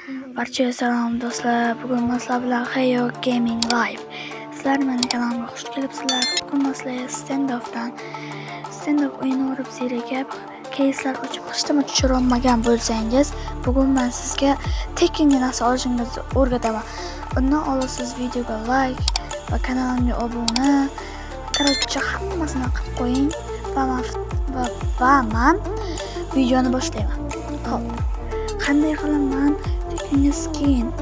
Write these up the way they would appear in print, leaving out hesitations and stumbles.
Barchaga salom do'stlar. Bugun men sizlar bilan Hayo Gaming Live. Sizlar mening kanalimga xush kelibsizlar. Bugun men sizlarga stand-up o'yini o'rib zeriga keyslar ochib qishtimi tushira olmagan bo'lsangiz, bugun men sizga tekinga narsa olishingizni o'rgataman. Undan oldin siz videoga like va kanalimga obuna, qarorcha hammasini qilib qo'ying va men videoni boshlayman. Xo'p. Qanday qilaman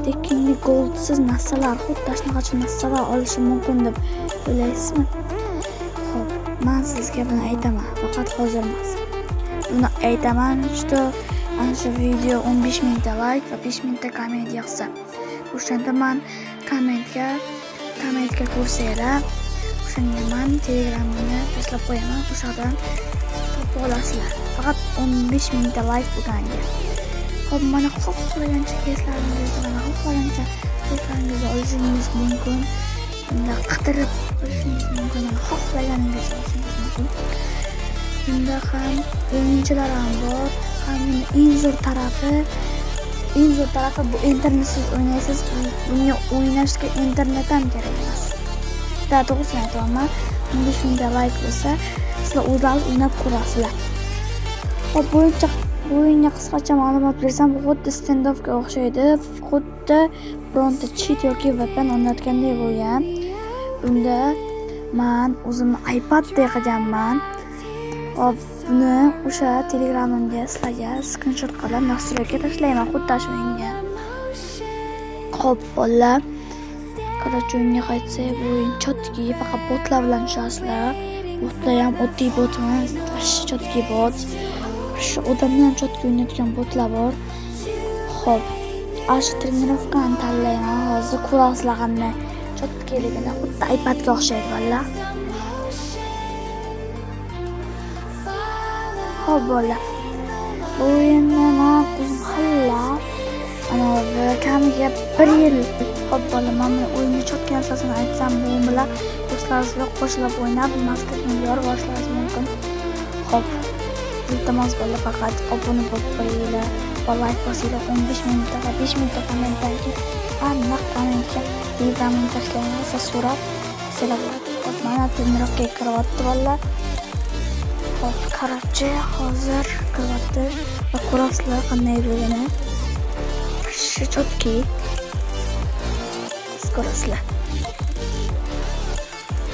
tekinga goldsiz narsalar, xuddi shunaqa narsalar olishim mumkin deb o'ylaysizmi? Xo'p, men sizga buni aytaman, faqat hozir emas. Buni aytaman, ana shu video 15 mingta like va 5 mingta komment yig'sa. O'shanda men kommentga ko'rsanglar, o'shanda men Telegramimni tashlab qo'yaman, o'shadan topib olasizlar. Faqat 15 mingta like bo'lganga. Xo'p, mana xohlagancha keslaringizni olishingiz mumkin. Bunda qidirib olishingiz mumkin. Xohlaganingiz olishingiz mumkin. Bunda ham o'yinchilar ham bor. Hamma eng zo'r tarafi bu internetsiz o'ynaysiz. Bunga o'ynashga internet ham kerak emas. To'g'risini aytaman. 15 mingta like bo'lsa, sizlar o'zlaringiz o'ynab ko'rasizlar. Xo'p, o'yinga qisqacha ma'lumot bersam, bu xuddi stand-upga o'xshaydi. Xuddi bironta cheat yoki vatan o'ynatganday bo'lgan. Bunda men o'zimni iPadda qilganman. Hop, buni o'sha Telegramimga sizlarga screenshot qilib nastroyga tashlayman, xuddi shu o'yinga. Xo'p, bolalar, qarorcha o'yinga qaytsak, bu o'yin chotki, faqat botlar bilan tushasizlar. Botlar ham oddiy bot emas, chotki bot. Shu odamdan chotki o'ynayotgan botlar bor. Xo'p, shu trenirovkani tanlayman. Hozir ko'rasizlar qanday chotkiligini, xuddi iPadga o'xshaydi vallah. Xo'p, bolalar. Bu o'yinni men o'zim xallab, kamiga 1 yil. Xo'p, bolalar, men o'yinni chotki narsasini aytsam, bu bilan do'stlaringiz bilan qo'shilib o'ynab, maskatni yorib olishingiz mumkin. Xo'p. Iltimos bo'ldi, faqat obuna bo'lib qo'yinglar va like bosinglar. 15 mingta va 5 mingta kommentariga hamma kommentga Telegramni tashlanglar, so'rab sizlar bo'ladi. Mana trenirovkaga kiryapti bolalar. Hop, qarorcha hozir kiryapti va ko'rasizlar qanday bo'lganini. Shu chotki ko'rasizlar.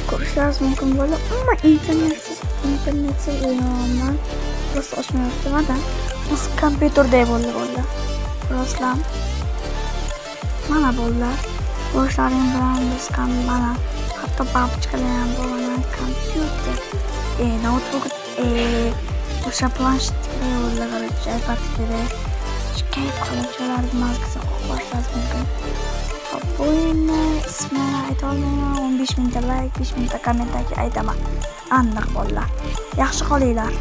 Ko'rishlaringiz mumkin bo'ladi, ammo internetsiz o'ynamayman. Burası ochmayapti mana. Biz kompyuterda bo'ldi. Burasizlar. Mana bo'ldi. Boshlaring bilan biz mana hatto babchkalar ham bor, mana kompyuter. Notebook, o'sha planshetga bo'ldi, iPadga. Skype qiluvchilarning maskasi qo'yishingiz mumkin. Bu o'yinni ismini ayta olmayman. 15 mingta like, 5 mingta kommentariga aytaman. Aniq bolalar. Yaxshi qolinglar.